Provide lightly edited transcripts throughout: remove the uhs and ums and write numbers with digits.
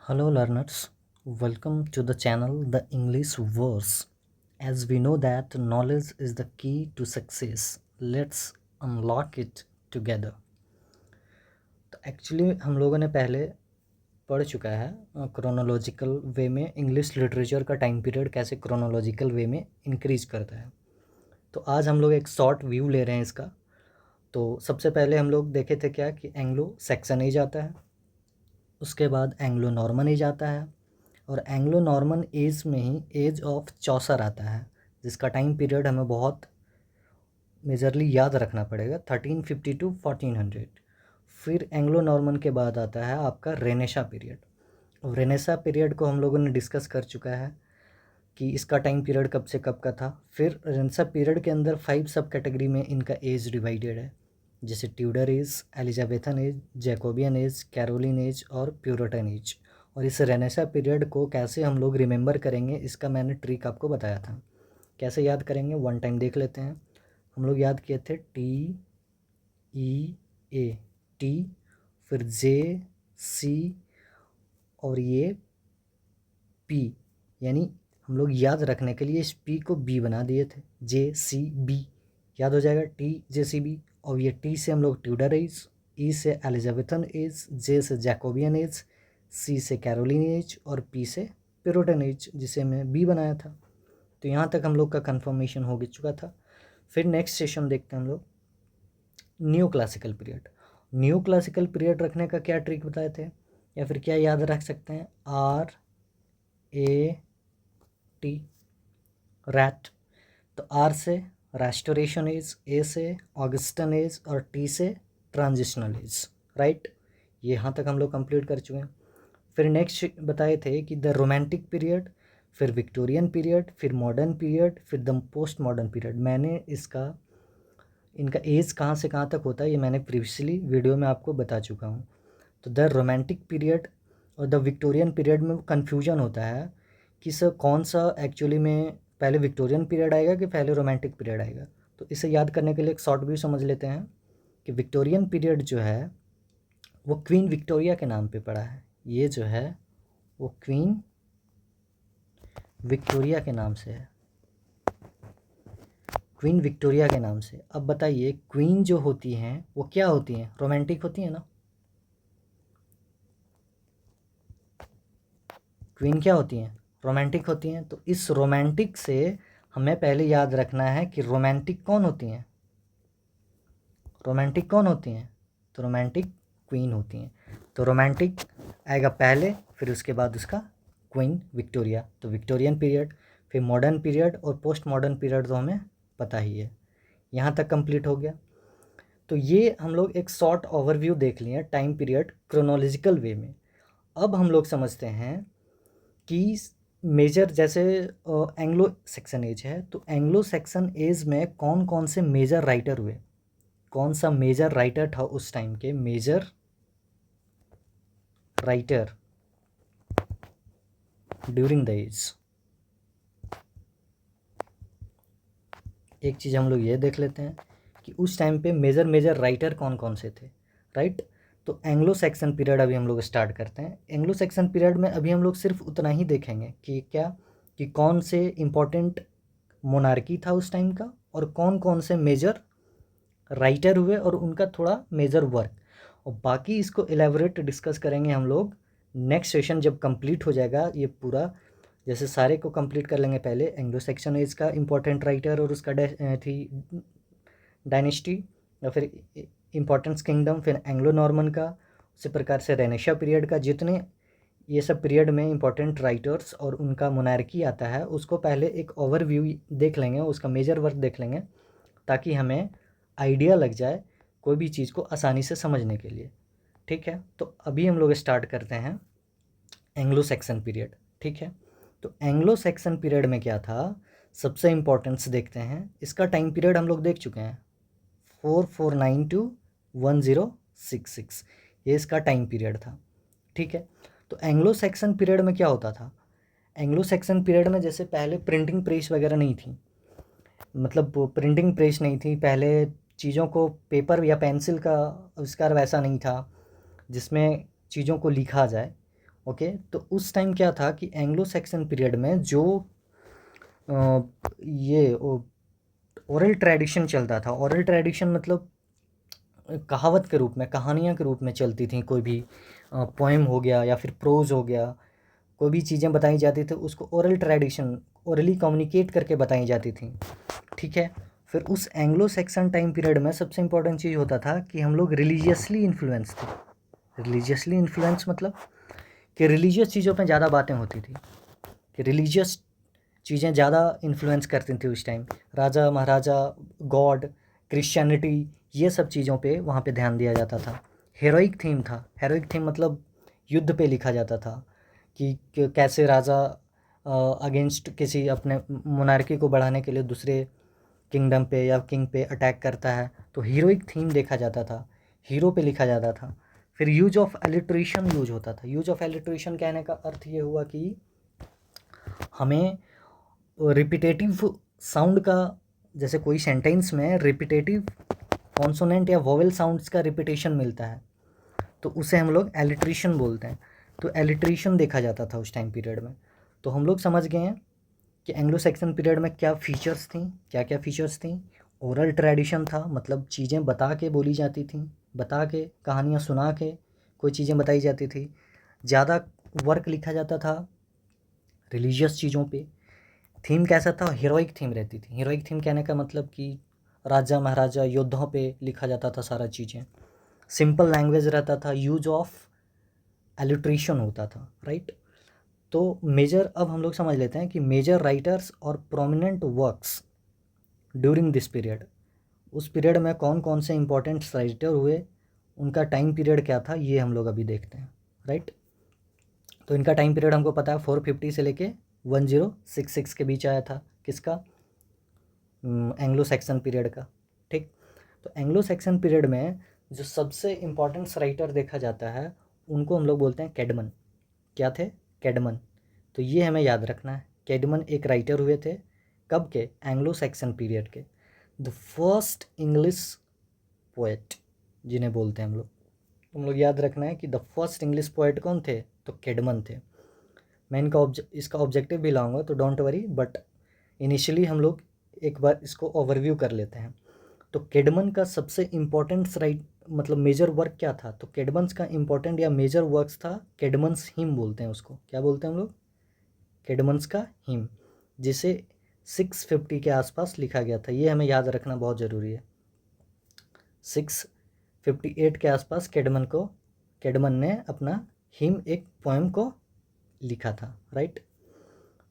Hello learners, welcome to the channel The English Verse. As we know that knowledge is the key to success, let's unlock it together. तो actually हम लोगों ने पहले पढ़ चुका है क्रोनोलॉजिकल वे में इंग्लिश लिटरेचर का टाइम पीरियड कैसे क्रोनोलॉजिकल वे में इंक्रीज करता है। तो आज हम लोग एक शॉर्ट व्यू ले रहे हैं इसका। तो सबसे पहले हम लोग देखे थे क्या कि एंग्लो सैक्सन एज आता है, उसके बाद एंग्लो नॉर्मन एज आता है और एंग्लो नॉर्मन एज में ही एज ऑफ चौसर आता है, जिसका टाइम पीरियड हमें बहुत मेजरली याद रखना पड़ेगा 1350 टू 1400। फिर एंग्लो नॉर्मन के बाद आता है आपका रेनेसा पीरियड। और रेनेसा पीरियड को हम लोगों ने डिस्कस कर चुका है कि इसका टाइम पीरियड कब से कब का था। फिर रेनेसा पीरियड के अंदर 5 सब कैटेगरी में इनका एज डिवाइडेड है, जैसे Tudor age, Elizabethan age, Jacobean age, Caroline age और प्यूरिटन एज। और इस रेनेसा पीरियड को कैसे हम लोग रिमेंबर करेंगे, इसका मैंने ट्रिक आपको बताया था। कैसे याद करेंगे वन टाइम देख लेते हैं। हम लोग याद किए थे TEA, टी, फिर JC और ये P, यानी हम लोग याद रखने के लिए इस P को B बना दिए थे, JCB याद हो जाएगा, TJCB। और ये T से हम लोग ट्यूडर एज, E से एलिजाबेथन एज, J से जैकोबियन एज, C से कैरोलिन एज और P से प्यूरिटन एज, जिसे मैं B बनाया था। तो यहाँ तक हम लोग का कंफर्मेशन हो चुका था। फिर नेक्स्ट सेशन देखते हैं हम लोग new classical period. New classical period रखने का क्या ट्रिक बताए थे, या फिर क्या याद रख सकते हैं, RAT, रैट। तो R से रेस्टोरेशन एज, A से ऑगस्टन एज और T से ट्रांजिशनल एज, राइट। ये यहाँ तक हम लोग कंप्लीट कर चुके हैं। फिर नेक्स्ट बताए थे कि द रोमांटिक पीरियड, फिर विक्टोरियन पीरियड, फिर मॉडर्न पीरियड, फिर द पोस्ट मॉडर्न पीरियड। मैंने इनका एज कहाँ से कहाँ तक होता है ये मैंने प्रीवियसली वीडियो में आपको बता चुका हूँ। तो द रोमांटिक पीरियड और द विक्टोरियन पीरियड में कन्फ्यूजन होता है कि सर कौन सा एक्चुअली में पहले विक्टोरियन पीरियड आएगा कि पहले रोमांटिक पीरियड आएगा। तो इसे याद करने के लिए एक शॉर्ट व्यू समझ लेते हैं कि विक्टोरियन पीरियड जो है वो क्वीन विक्टोरिया के नाम पे पड़ा है। ये जो है वो क्वीन विक्टोरिया के नाम से है, क्वीन विक्टोरिया के नाम से। अब बताइए क्वीन जो होती हैं वो क्या होती हैं, रोमांटिक होती हैं ना। क्वीन क्या होती हैं, रोमांटिक होती हैं। तो इस रोमांटिक से हमें पहले याद रखना है कि रोमांटिक कौन होती हैं, रोमांटिक कौन होती हैं, तो रोमांटिक क्वीन होती हैं। तो रोमांटिक आएगा पहले, फिर उसके बाद उसका क्वीन विक्टोरिया। तो विक्टोरियन पीरियड, फिर मॉडर्न पीरियड और पोस्ट मॉडर्न पीरियड तो हमें पता ही है। यहाँ तक कंप्लीट हो गया। तो ये हम लोग एक शॉर्ट ओवरव्यू देख लिए टाइम पीरियड क्रोनोलॉजिकल वे में। अब हम लोग समझते हैं कि मेजर जैसे एंग्लो सेक्शन एज है, तो एंग्लो सेक्शन एज में कौन कौन से मेजर राइटर हुए, कौन सा मेजर राइटर था उस टाइम के major writer during the age. एक चीज़ हम लोग ये देख लेते हैं कि उस टाइम पे मेजर राइटर कौन कौन से थे, राइट। तो एंग्लो सेक्शन पीरियड अभी हम लोग स्टार्ट करते हैं। एंग्लो सेक्शन पीरियड में अभी हम लोग सिर्फ उतना ही देखेंगे कि क्या कि कौन से इम्पोर्टेंट मोनार्की था उस टाइम का और कौन कौन से मेजर राइटर हुए और उनका थोड़ा मेजर वर्क। और बाकी इसको एलेबोरेट डिस्कस करेंगे हम लोग नेक्स्ट सेशन जब कंप्लीट हो जाएगा ये पूरा। जैसे सारे को कंप्लीट कर लेंगे, पहले एंग्लो सेक्शन एज का इम्पोर्टेंट राइटर और उसका थी डायनेस्टी या फिर इम्पोर्टेंस किंगडम, फिर एंग्लो नॉर्मन का, उसी प्रकार से रेनेसा पीरियड का जितने ये सब पीरियड में इम्पोर्टेंट राइटर्स और उनका मोनार्की आता है उसको पहले एक ओवरव्यू देख लेंगे, उसका मेजर वर्क देख लेंगे ताकि हमें आइडिया लग जाए कोई भी चीज़ को आसानी से समझने के लिए। ठीक है, तो अभी हम लोग स्टार्ट करते हैं एंग्लो सेक्शन पीरियड। ठीक है, तो एंग्लो सेक्शन पीरियड में क्या था, सबसे इम्पोर्टेंस देखते हैं। इसका टाइम पीरियड हम लोग देख चुके हैं 449 टू 1066, ये इसका टाइम पीरियड था। ठीक है, तो एंग्लो सेक्शन पीरियड में क्या होता था, एंग्लो सेक्शन पीरियड में जैसे पहले प्रिंटिंग प्रेस वगैरह नहीं थी, मतलब प्रिंटिंग प्रेस नहीं थी पहले, चीज़ों को पेपर या पेंसिल का आविष्कार वैसा नहीं था जिसमें चीज़ों को लिखा जाए। ओके, तो उस टाइम क्या था कि एंग्लो सैक्सन पीरियड में जो ये ओरल ट्रेडिशन चलता था, ओरल ट्रेडिशन मतलब कहावत के रूप में, कहानियाँ के रूप में चलती थी, कोई भी पोएम हो गया या फिर प्रोज हो गया, कोई भी चीज़ें बताई जाती थी उसको ओरल ट्रेडिशन, ओरली कम्युनिकेट करके बताई जाती थी, ठीक है। फिर उस एंग्लो सैक्सन टाइम पीरियड में सबसे इम्पोर्टेंट चीज़ होता था कि हम लोग रिलीजियसली इन्फ्लुएंस थे। रिलीजियसली इन्फ्लुएंस मतलब कि रिलीजियस चीज़ों पे ज़्यादा बातें होती थी, कि रिलीजियस चीज़ें ज़्यादा इन्फ्लुएंस करती थी उस टाइम। राजा महाराजा, गॉड, क्रिश्चियनिटी, ये सब चीज़ों पे वहाँ पे ध्यान दिया जाता था। हेरोइक थीम था, हेरोइक थीम मतलब युद्ध पे लिखा जाता था कि कैसे राजा अगेंस्ट किसी अपने मोनार्की को बढ़ाने के लिए दूसरे किंगडम पे या किंग पे अटैक करता है, तो हीरोइक थीम देखा जाता था, हीरो पे लिखा जाता था। फिर यूज ऑफ एलिट्रेशन यूज होता था। यूज ऑफ एलिट्रेशन कहने का अर्थ ये हुआ कि हमें रिपीटेटिव साउंड का, जैसे कोई सेंटेंस में रिपीटेटिव कॉन्सोनेंट या वोवेल साउंड्स का रिपीटेशन मिलता है तो उसे हम लोग एलिट्रेशन बोलते हैं। तो एलिट्रेशन देखा जाता था उस टाइम पीरियड में। तो हम लोग समझ गए हैं कि एंग्लो सैक्सन पीरियड में क्या फ़ीचर्स थी, क्या क्या फ़ीचर्स थी। ओरल ट्रेडिशन था, मतलब चीज़ें बता के बोली जाती थी, बता के, कहानियाँ सुना के कोई चीज़ें बताई जाती थी। ज़्यादा वर्क लिखा जाता था रिलीजियस चीज़ों पे। थीम कैसा था, हीरोइक थीम रहती थी। हीरोइक थीम कहने का मतलब कि राजा महाराजा योद्धाओं पे लिखा जाता था सारा चीज़ें। सिंपल लैंग्वेज रहता था, यूज ऑफ एलिट्रेशन होता था, राइट। तो मेजर, अब हम लोग समझ लेते हैं कि मेजर राइटर्स और prominent works during this period, उस पीरियड में कौन कौन से इंपॉर्टेंट राइटर हुए, उनका टाइम पीरियड क्या था, ये हम लोग अभी देखते हैं, राइट। तो इनका टाइम पीरियड हमको पता है 450 से लेके 1066 के बीच आया था, किसका, एंग्लो सैक्सन पीरियड का, ठीक। तो एंग्लो सैक्सन पीरियड में जो सबसे इम्पॉर्टेंट राइटर देखा जाता है उनको हम लोग बोलते हैं कैडमन। क्या थे, कैडमन। तो ये हमें याद रखना है, कैडमन एक राइटर हुए थे, कब के, एंग्लो सैक्सन पीरियड के। द फर्स्ट इंग्लिश पोएट जिन्हें बोलते हैं हम लोग याद रखना है कि द फर्स्ट इंग्लिश पोएट कौन थे, तो कैडमन थे। मैं इसका ऑब्जेक्टिव भी लाऊंगा तो डोंट वरी, बट इनिशियली हम लोग एक बार इसको ओवरव्यू कर लेते हैं। तो कैडमन का सबसे इम्पोर्टेंट मतलब मेजर वर्क क्या था, तो कैडमन्स का इम्पोर्टेंट या मेजर वर्क्स था कैडमन्स हिम बोलते हैं उसको। क्या बोलते हैं हम लोग, कैडमन्स का हिम, जिसे 650 के आसपास लिखा गया था। ये हमें याद रखना बहुत ज़रूरी है। 658 के आसपास कैडमन ने अपना हिम, एक पोएम को लिखा था, राइट।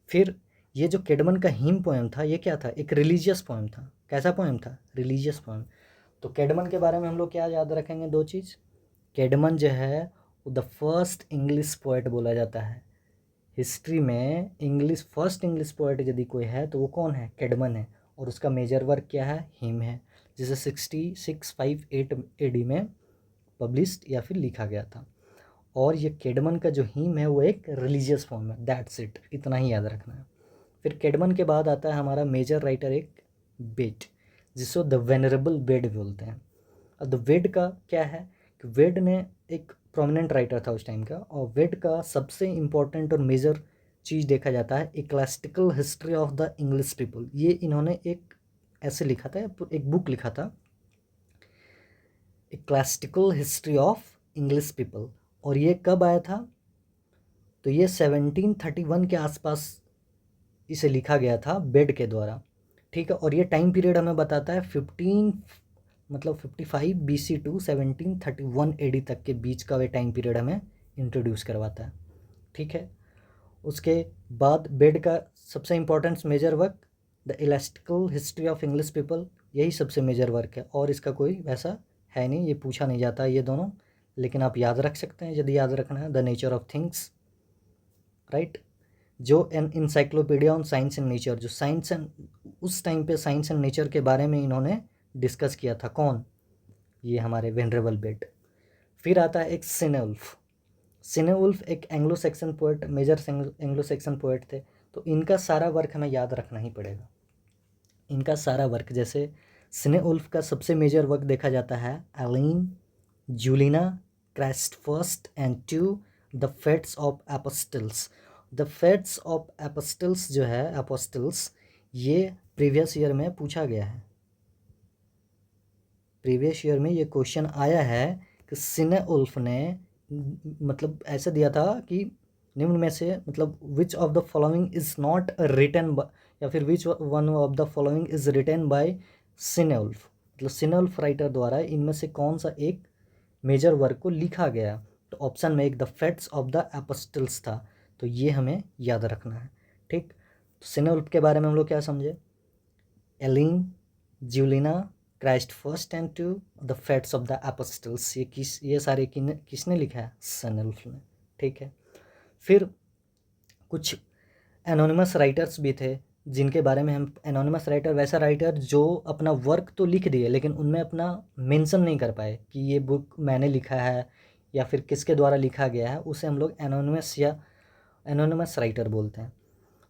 फिर ये जो कैडमन का हिम पोएम था ये क्या था, एक रिलीजियस पोएम था। कैसा पोएम था, रिलीजियस पोएम। तो कैडमन के बारे में हम लोग क्या याद रखेंगे, दो चीज़। कैडमन जो है वो द फर्स्ट इंग्लिश पोएट बोला जाता है। हिस्ट्री में फर्स्ट इंग्लिश पोएट यदि कोई है तो वो कौन है, कैडमन है। और उसका मेजर वर्क क्या है, हिम है, जिसे 6658 AD में पब्लिश्ड या फिर लिखा गया था। और ये कैडमन का जो हिम है वो एक रिलीजियस फॉर्म है, दैट्स इट, इतना ही याद रखना है। फिर कैडमन के बाद आता है हमारा मेजर राइटर एक बेड, जिसको द वेनरेबल बेड बोलते हैं। अब द वेड का क्या है कि वेड ने एक प्रोमिनेंट राइटर था उस टाइम का, और वेड का सबसे इम्पोर्टेंट और मेजर चीज़ देखा जाता है ए classical history of the English people. ये इन्होंने एक ऐसे लिखा था, एक बुक लिखा था, ए classical history of English people. और ये कब आया था, तो ये 1731 के आसपास इसे लिखा गया था बेड के द्वारा, ठीक है। और ये टाइम पीरियड हमें बताता है 55 BC टू 1731 AD तक के बीच का वे टाइम पीरियड हमें इंट्रोड्यूस करवाता है, ठीक है। उसके बाद बेड का सबसे important major work the ecclesiastical history of English people, यही सबसे मेजर वर्क है, और इसका कोई वैसा है नहीं, ये पूछा नहीं जाता ये दोनों, लेकिन आप याद रख सकते हैं यदि याद रखना है। The nature of things, right, जो an encyclopedia on science and nature, जो साइंस एंड, उस टाइम पे साइंस एंड नेचर के बारे में इन्होंने डिस्कस किया था, कौन, ये हमारे वेनरेबल बेड। फिर आता है एक सिनेउल्फ। सिनेउल्फ एक Anglo Saxon poet, major Anglo Saxon poet थे। तो इनका सारा वर्क हमें याद रखना ही पड़ेगा, इनका सारा वर्क। जैसे सिनेउल्फ का सबसे मेजर वर्क देखा जाता है Elene, Juliana, Christ first and two, the fates of apostles. The fates of apostles जो है, एपोस्टल्स, ये प्रीवियस ईयर में पूछा गया है। प्रीवियस ईयर में ये क्वेश्चन आया है कि सिनेउल्फ ने मतलब ऐसे दिया था कि निम्न में से मतलब which of the following is not written, या फिर which one of the following is written by Cynewulf, मतलब सिनेउल्फ राइटर द्वारा इनमें से कौन सा एक मेजर वर्क को लिखा गया। तो ऑप्शन में एक the fates of the apostles था, तो ये हमें याद रखना है। ठीक, तो सिनेउल्फ के बारे में हम लोग क्या समझे, Elene, Juliana, Christ first and two, the fates of the apostles, ये सारे किसने लिखा है, सिनेउल्फ ने। ठीक है, फिर कुछ एनोनिमस राइटर्स भी थे जिनके बारे में हम, एनोनिमस राइटर वैसा राइटर जो अपना वर्क तो लिख दिए लेकिन उनमें अपना मेंशन नहीं कर पाए कि ये बुक मैंने लिखा है या फिर किसके द्वारा लिखा गया है, उसे हम लोग एनोनिमस या एनोनिमस राइटर बोलते हैं।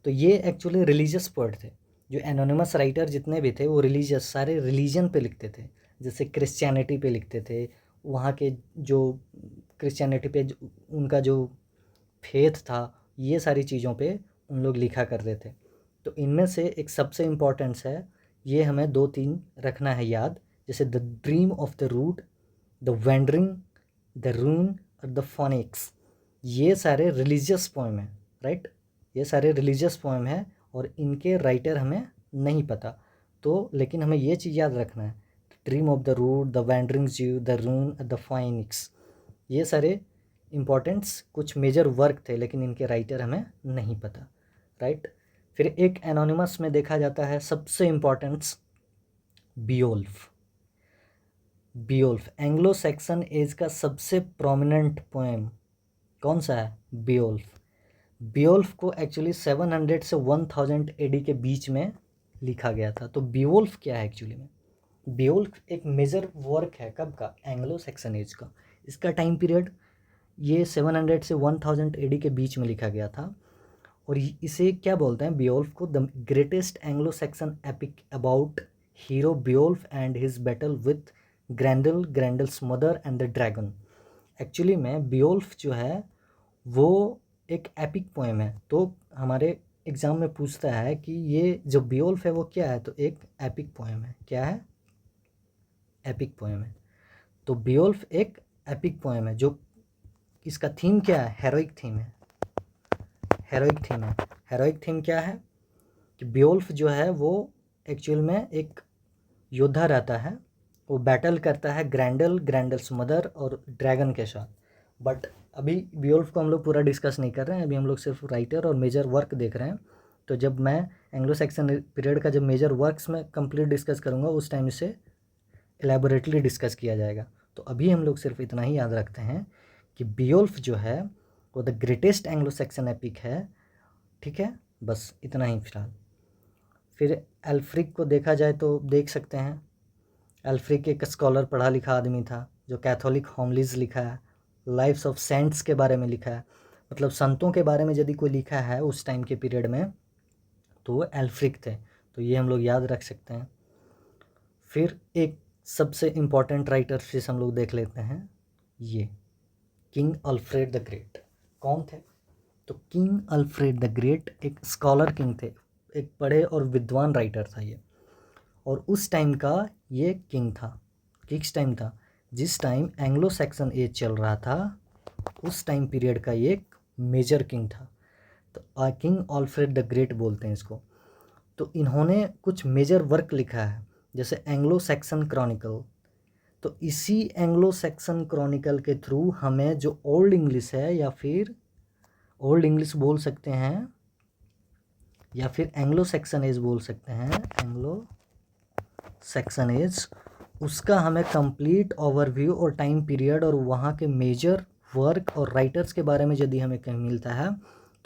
तो ये एक्चुअली रिलीजियस पोएट थे। जो एनोनिमस राइटर जितने भी थे वो रिलीजियस, सारे रिलीजन पे लिखते थे, जैसे क्रिश्चियनिटी पे लिखते थे, वहाँ के जो क्रिश्चियनिटी पे उनका जो फेथ था, ये सारी चीज़ों पे उन लोग लिखा करते थे। तो इनमें से एक सबसे इम्पॉर्टेंस है, ये हमें 2-3 रखना है याद, जैसे the dream of the rood, the wandering, the ruin और द फोनिक्स। ये सारे रिलीजियस पोएम हैं, राइट, ये सारे रिलीजियस पोएम हैं और इनके राइटर हमें नहीं पता। तो लेकिन हमें ये चीज़ याद रखना है, dream of the rood, the wandering Jew, the ruin, the phoenix, ये सारे इम्पॉर्टेंट्स कुछ मेजर वर्क थे लेकिन इनके राइटर हमें नहीं पता, राइट। फिर एक एनोनिमस में देखा जाता है सबसे importance Beowulf. Beowulf Anglo Saxon age का सबसे प्रोमिनेंट पोएम कौन सा है, बियोल्फ। बियोल्फ को एक्चुअली 700 से 1000 एडी के बीच में लिखा गया था। तो बियोल्फ क्या है एक्चुअली में, बियोल्फ एक मेजर वर्क है कब का, एंग्लो सैक्सन एज का। इसका टाइम पीरियड ये 700 से 1000 एडी के बीच में लिखा गया था और इसे क्या बोलते हैं, बियोल्फ को the greatest Anglo Saxon epic about hero Beowulf and his battle with Grendel, Grendel's mother and the dragon. Actually में बियोल्फ जो है वो एक एपिक पोएम है। तो हमारे एग्ज़ाम में पूछता है कि ये जो बियोल्फ है वो क्या है, तो एक एपिक पोएम है। क्या है, एपिक पोएम है। तो बियोल्फ एक एपिक पोएम है जो, इसका थीम क्या है, हेरोइक थीम है, हेरोइक थीम है। हेरोइक थीम क्या है कि बियोल्फ जो है वो एक्चुअल में एक योद्धा रहता है, वो बैटल करता है ग्रैंडल, ग्रैंडल्स मदर और ड्रैगन के साथ। बट अभी बियोल्फ को हम लोग पूरा डिस्कस नहीं कर रहे हैं, अभी हम लोग सिर्फ राइटर और मेजर वर्क देख रहे हैं। तो जब मैं एंग्लो सैक्सन पीरियड का जब मेजर वर्क्स में कंप्लीट डिस्कस करूँगा उस टाइम इसे एलेबोरेटली डिस्कस किया जाएगा। तो अभी हम लोग सिर्फ इतना ही याद रखते हैं कि बियोल्फ जो है वो the greatest Anglo Saxon epic है। ठीक है, बस इतना ही फिलहाल। फिर एल्फ्रिक को देखा जाए तो देख सकते हैं, एल्फ्रिक एक स्कॉलर, पढ़ा लिखा आदमी था जो कैथोलिक होमलीज लिखा है, लाइफ्स ऑफ सेंट्स के बारे में लिखा है, मतलब संतों के बारे में यदि कोई लिखा है उस टाइम के पीरियड में तो वो एल्फ्रिक थे। तो ये हम लोग याद रख सकते हैं। फिर एक सबसे इम्पॉर्टेंट राइटर जिसे हम लोग देख लेते हैं, ये किंग अल्फ्रेड द ग्रेट। कौन थे, तो किंग अल्फ्रेड द ग्रेट एक स्कॉलर किंग थे, एक बड़े और विद्वान राइटर था ये। और उस टाइम का ये किंग था, किस टाइम था, जिस टाइम एंग्लो सैक्सन एज चल रहा था उस टाइम पीरियड का ये एक मेजर किंग था। तो किंग अल्फ्रेड द ग्रेट बोलते हैं इसको। तो इन्होंने कुछ मेजर वर्क लिखा है जैसे एंग्लो सैक्सन क्रॉनिकल। तो इसी एंग्लो सैक्सन क्रॉनिकल के थ्रू हमें जो ओल्ड इंग्लिश है या फिर ओल्ड इंग्लिश बोल सकते हैं या फिर एंग्लो सैक्सन एज बोल सकते हैं, एंग्लो सैक्सन एज, उसका हमें कंप्लीट ओवरव्यू और टाइम पीरियड और वहाँ के मेजर वर्क और राइटर्स के बारे में यदि हमें कहीं मिलता है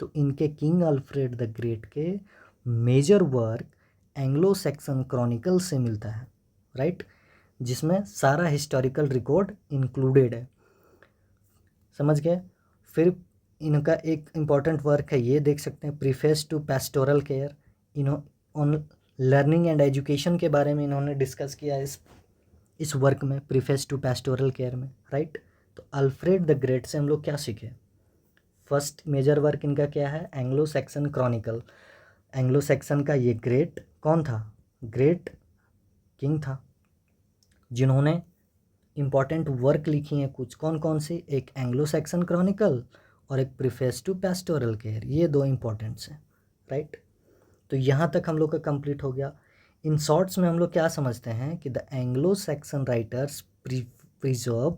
तो इनके किंग अल्फ्रेड द ग्रेट के major work Anglo Saxon Chronicle से मिलता है, राइट, जिसमें सारा हिस्टोरिकल रिकॉर्ड इंक्लूडेड है। समझ गए। फिर इनका एक इम्पॉर्टेंट वर्क है, ये देख सकते हैं, preface to pastoral care. On learning and education के बारे में इन्होंने डिस्कस किया इस वर्क में, प्रीफेस टू पैस्टोरल केयर में, राइट। तो अल्फ्रेड द ग्रेट से हम लोग क्या सीखे, फर्स्ट मेजर वर्क इनका क्या है, Anglo Saxon Chronicle. Anglo Saxon का ये ग्रेट कौन था, ग्रेट किंग था जिन्होंने इम्पॉर्टेंट वर्क लिखी हैं कुछ, कौन कौन सी, एक एंग्लो सैक्सन क्रॉनिकल और एक प्रीफेस टू पेस्टोरल केयर, ये दो इम्पॉर्टेंट्स हैं, राइट। तो यहाँ तक हम लोग का कंप्लीट हो गया। इन शॉर्ट्स में हम लोग क्या समझते हैं कि the Anglo Saxon writers preserve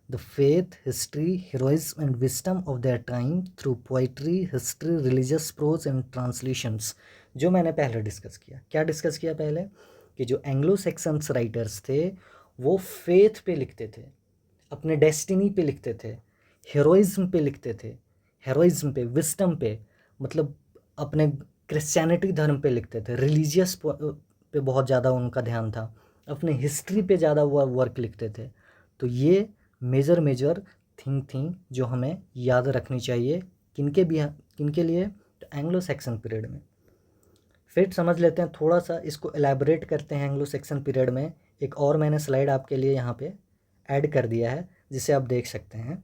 the faith, history, heroism and wisdom of their time through poetry, history, religious prose and translations. जो मैंने पहले डिस्कस किया, क्या डिस्कस किया पहले, कि जो एंग्लो सैक्सन्स राइटर्स थे वो फेथ पे लिखते थे, अपने डेस्टिनी पे लिखते थे, हीरोइज्म पे लिखते थे, हीरोइज्म पे, विस्डम पे, मतलब अपने क्रिश्चियनिटी धर्म पे लिखते थे, रिलीजियस पे बहुत ज़्यादा उनका ध्यान था, अपने हिस्ट्री पे ज़्यादा वो वर्क लिखते थे। तो ये मेजर थिंग थी जो हमें याद रखनी चाहिए, किनके लिए, तो एंग्लो सैक्सन पीरियड में। फिर समझ लेते हैं थोड़ा सा, इसको एलैबोरेट करते हैं एंग्लो सैक्सन पीरियड में। एक और मैंने स्लाइड आपके लिए यहाँ पे ऐड कर दिया है जिसे आप देख सकते हैं।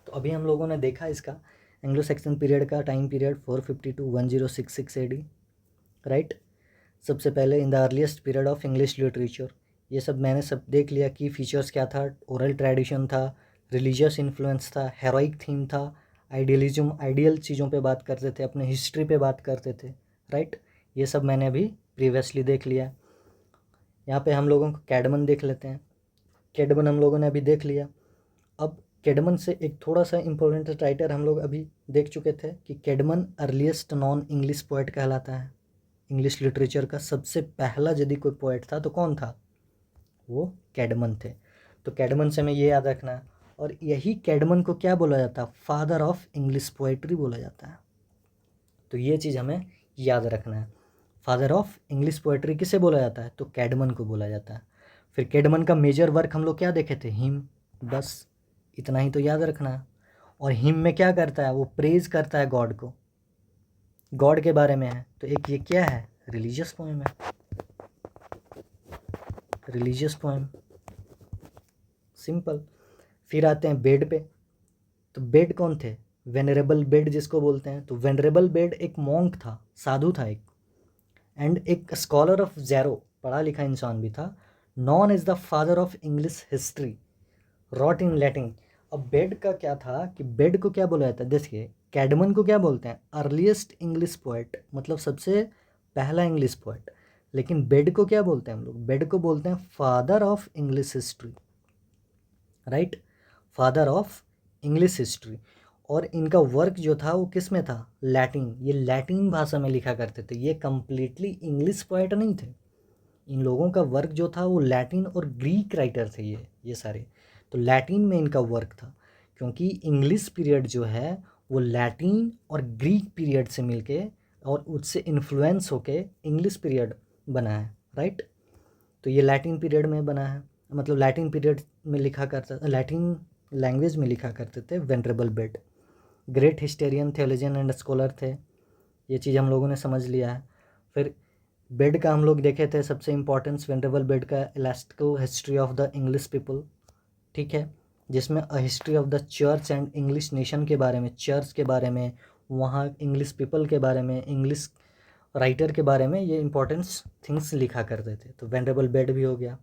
तो अभी हम लोगों ने देखा इसका एंग्लो सैक्सन पीरियड का time period 450 to 1066 AD, right. सबसे पहले in the earliest period of English literature, ये सब मैंने सब देख लिया। की फीचर्स क्या था, ओरल ट्रेडिशन था, रिलीजियस इन्फ्लुएंस था, हेरोइक थीम था, आइडियलिज्म, आइडियल चीज़ों पे बात करते थे, अपने हिस्ट्री पे बात करते थे, राइट। ये सब मैंने अभी प्रीवियसली देख लिया। यहाँ पे हम लोगों को कैडमन देख लेते हैं। कैडमन हम लोगों ने अभी देख लिया। अब कैडमन से एक थोड़ा सा इम्पोर्टेंट राइटर हम लोग अभी देख चुके थे कि कैडमन अर्लीस्ट नॉन इंग्लिश पोएट कहलाता है। इंग्लिश लिटरेचर का सबसे पहला यदि कोई पोएट था तो कौन था, वो कैडमन थे। तो कैडमन से हमें ये याद रखना है। और यही कैडमन को क्या बोला जाता है, फादर ऑफ इंग्लिश पोएट्री बोला जाता है। तो ये चीज़ हमें याद रखना है। फादर ऑफ इंग्लिश पोएट्री किसे बोला जाता है, तो कैडमन को बोला जाता है। फिर कैडमन का मेजर वर्क हम लोग क्या देखे थे, हिम, बस इतना ही तो याद रखना है। और हिम में क्या करता है, वो प्रेज करता है गॉड को, गॉड के बारे में है। तो एक ये क्या है, रिलीजियस पोएम है, रिलीजियस पोएम, सिंपल। फिर आते हैं बेड पे। तो बेड कौन थे, वेनरेबल बेड जिसको बोलते हैं। तो वेनरेबल बेड एक मॉन्क था, साधु था एक, एंड एक स्कॉलर ऑफ ज़ेरो, पढ़ा लिखा इंसान भी था। None is the father of English history, wrote in Latin. अब बेड का क्या था कि बेड को क्या बोला जाता है, देखिए कैडमन को क्या बोलते हैं, अर्लीस्ट इंग्लिश पोएट, मतलब सबसे पहला इंग्लिश पोएट। लेकिन बेड को क्या बोलते हैं हम लोग, बेड को बोलते हैं father of English history, right, father of English history. और इनका वर्क जो था वो किस में था, लैटिन, ये लैटिन भाषा में लिखा करते थे। ये कम्प्लीटली इंग्लिश पोएट नहीं थे। इन लोगों का वर्क जो था वो लैटिन और ग्रीक राइटर थे ये सारे। तो लैटिन में इनका वर्क था, क्योंकि इंग्लिश पीरियड जो है वो लैटिन और ग्रीक पीरियड से मिलके और उससे इन्फ्लुएंस होके इंग्लिश पीरियड बना है, राइट। तो ये लैटिन पीरियड में बना है, मतलब लैटिन पीरियड में लिखा करता, लैटिन लैंग्वेज में लिखा करते थे। Venerable bed great हिस्टेरियन, theologian and scholar थे। ये चीज़ हम लोगों ने समझ लिया है। फिर बेड का हम लोग देखे थे सबसे इम्पॉर्टेंस, वेनरेबल बेड का ecclesiastical history of the English people, ठीक है, जिसमें a history of the church and English nation के बारे में, चर्च के बारे में, वहाँ इंग्लिश पीपल के बारे में, इंग्लिश राइटर के बारे में ये इंपॉर्टेंस थिंग्स लिखा करते थे। तो वेनरेबल बेड भी हो गया,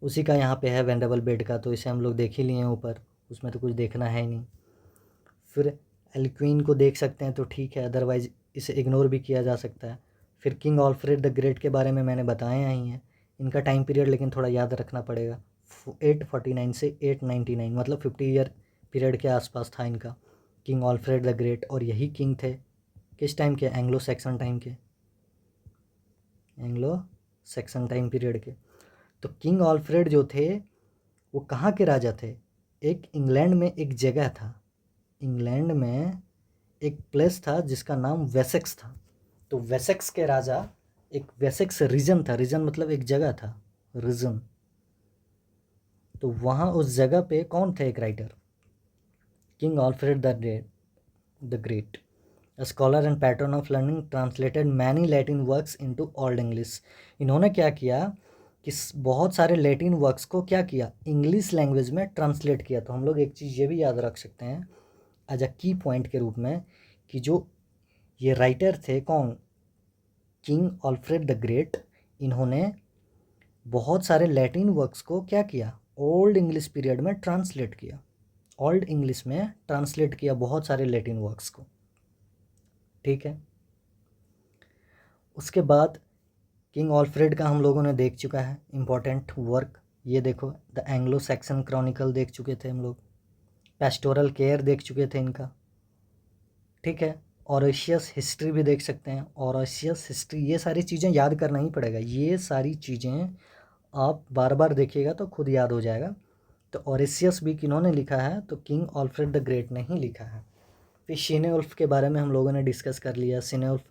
उसी का यहाँ पे है वेनरेबल बेड का, तो इसे हम लोग देख ही लिए हैं ऊपर, उसमें तो कुछ देखना है ही नहीं। फिर एल्क्वीन को देख सकते हैं तो ठीक है, अदरवाइज इसे इग्नोर भी किया जा सकता है। फिर किंग ऑल्फ्रेड द ग्रेट के बारे में मैंने बताया ही है। इनका टाइम पीरियड लेकिन थोड़ा याद रखना पड़ेगा, 849 से 899, मतलब 50 ईयर पीरियड के आसपास था इनका, किंग ऑल्फ्रेड द ग्रेट। और यही किंग थे किस टाइम के, एंग्लो सैक्सन टाइम के, एंग्लो सैक्सन टाइम पीरियड के। तो किंग ऑल्फ्रेड जो थे वो कहाँ के राजा थे, एक इंग्लैंड में एक जगह था, इंग्लैंड में एक प्लेस था जिसका नाम वेसेक्स था। तो वेसेक्स के राजा, एक वेसेक्स रीजन था, रीजन मतलब एक जगह था, रीजन। तो वहाँ उस जगह पे कौन थे, एक writer, king Alfred the great, a scholar and patron of learning, translated many Latin works into Old English। इन्होंने क्या किया कि बहुत सारे लैटिन वर्क्स को क्या किया, इंग्लिश लैंग्वेज में ट्रांसलेट किया। तो हम लोग एक चीज़ ये भी याद रख सकते हैं एज अ की पॉइंट के रूप में कि जो ये राइटर थे कौन, किंग ऑल्फ्रेड द ग्रेट, इन्होंने बहुत सारे लैटिन वर्क्स को क्या किया, ओल्ड इंग्लिश पीरियड में ट्रांसलेट किया, ओल्ड इंग्लिश में ट्रांसलेट किया बहुत सारे लैटिन वर्क्स को। ठीक है, उसके बाद किंग ऑल्फ्रेड का हम लोगों ने देख चुका है इम्पॉर्टेंट वर्क, ये देखो द एंग्लो सैक्सन क्रॉनिकल देख चुके थे हम लोग, पेस्टोरल केयर देख चुके थे इनका। ठीक है, ऑरेशियस हिस्ट्री भी देख सकते हैं, ऑरेशियस हिस्ट्री, ये सारी चीज़ें याद करना ही पड़ेगा, ये सारी चीज़ें आप बार बार देखिएगा तो खुद याद हो जाएगा। तो ऑरेशियस भी किन्होंने लिखा है, तो किंग ऑल्फ्रेड द ग्रेट ने ही लिखा है। फिर सिनेउल्फ के बारे में हम लोगों ने डिस्कस कर लिया। सिनेउल्फ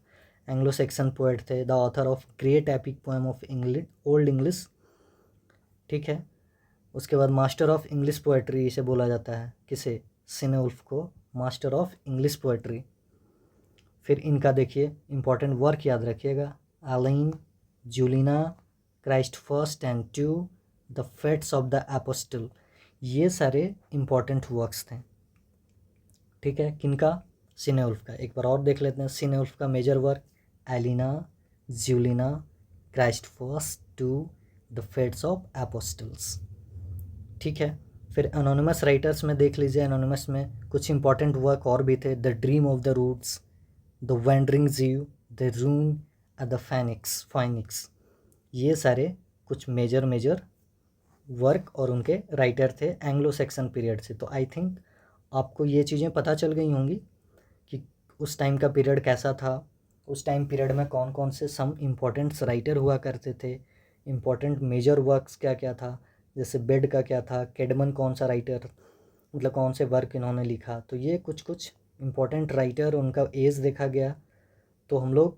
एंग्लो सेक्सन पोएट थे, the author of great epic poem of English, old English. ठीक है, उसके बाद मास्टर ऑफ इंग्लिश पोएट्री इसे बोला जाता है, किसे, सिनेउल्फ को मास्टर ऑफ इंग्लिश पोएट्री। फिर इनका देखिए इंपॉर्टेंट वर्क याद रखिएगा, Elene, Juliana, Christ first and two, the fates of the apostle, ये सारे इंपॉर्टेंट वर्क्स थे। ठीक है, किनका, सिनेउल्फ का। एक बार और देख लेते हैं सिनेउल्फ का major work, Elene, Juliana, Christ first two, the fates of apostles. ठीक है, फिर एनोनिमस राइटर्स में देख लीजिए, एनोनिमस में कुछ इंपॉर्टेंट वर्क और भी थे, the dream of the rood, the wandering जीव, the ruin at the phoenix, ये सारे कुछ मेजर वर्क और उनके राइटर थे एंग्लो सेक्सन पीरियड से। तो आई थिंक आपको ये चीज़ें पता चल गई होंगी कि उस टाइम का पीरियड कैसा था, उस टाइम पीरियड में कौन कौन से सम इम्पोर्टेंट्स राइटर हुआ करते थे, इम्पोर्टेंट मेजर वर्क्स क्या क्या था, जैसे बेड का क्या था, कैडमन कौन सा राइटर, मतलब कौन से वर्क इन्होंने लिखा। तो ये कुछ इम्पोर्टेंट राइटर, उनका एज देखा गया। तो हम लोग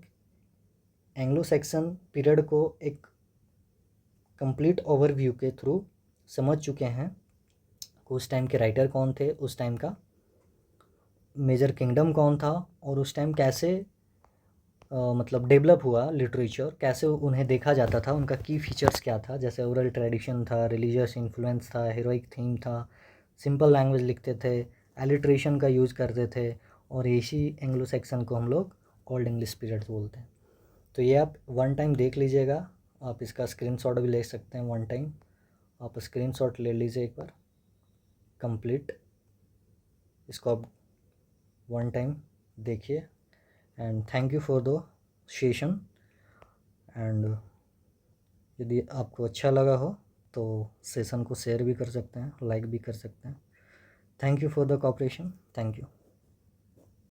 एंग्लो सेक्सन पीरियड को एक कंप्लीट ओवरव्यू के थ्रू समझ चुके हैं, उस टाइम के राइटर कौन थे, उस टाइम का मेजर किंगडम कौन था, और उस टाइम कैसे मतलब डेवलप हुआ लिटरेचर, कैसे उन्हें देखा जाता था, उनका की फीचर्स क्या था, जैसे ओरल ट्रेडिशन था, रिलीजियस इन्फ्लुएंस था, हीरोइक थीम था, सिंपल लैंग्वेज लिखते थे, एलिट्रेशन का यूज़ करते थे, और इसी एंग्लो सेक्सन को हम लोग ओल्ड इंग्लिश पीरियड बोलते हैं। तो ये आप वन टाइम देख लीजिएगा, आप इसका स्क्रीनशॉट भी ले सकते हैं, वन टाइम आप स्क्रीनशॉट ले लीजिए एक बार कंप्लीट, इसको आप वन टाइम देखिए। And thank you for the session. And यदि आपको अच्छा लगा हो तो सेशन को शेयर भी कर सकते हैं, लाइक भी कर सकते हैं। Thank you for the cooperation, thank you.